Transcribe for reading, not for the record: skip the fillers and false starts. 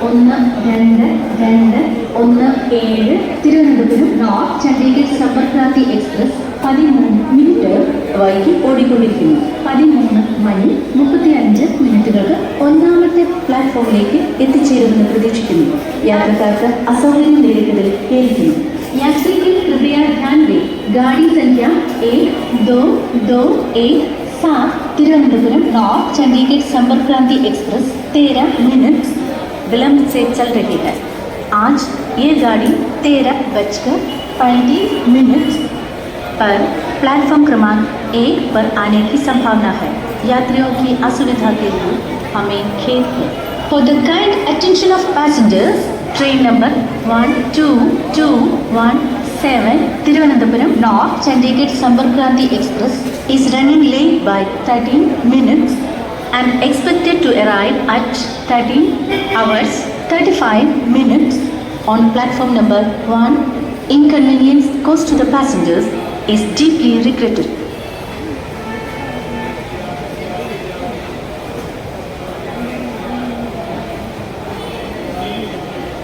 1217 Thiruvananthapuram north Chandigarh Sampark Kranti express 13 minute വൈകി ഓടിക്കൊണ്ടിരിക്കുന്നു. 13:35 ഒന്നാമത്തെ പ്ലാറ്റ്ഫോമിലേക്ക് എത്തിച്ചേരുമെന്ന് പ്രതീക്ഷിക്കുന്നു. യാത്രക്കാർക്ക് അസൗകര്യം നേരിട്ടതിൽ ഖേദിക്കുന്നു. यात्री के कृपया ध्यान दें, गाड़ी संख्या 1227 तिरुवनंतपुरम नॉर्थ चंडीगढ़ संपर्क क्रांति एक्सप्रेस 13 मिनट विलंब से चल रही है. आज ये गाड़ी 13:35 पर प्लेटफॉर्म क्रमांक 1 पर आने की संभावना है. यात्रियों की असुविधा के लिए हमें खेद है. For the kind attention of passengers, train number 12217 Thiruvananthapuram North Chandigarh Sampark Kranti Express is running late by 13 minutes and expected to arrive at 13 hours 35 minutes on platform number 1. Inconvenience caused to the passengers is deeply regretted.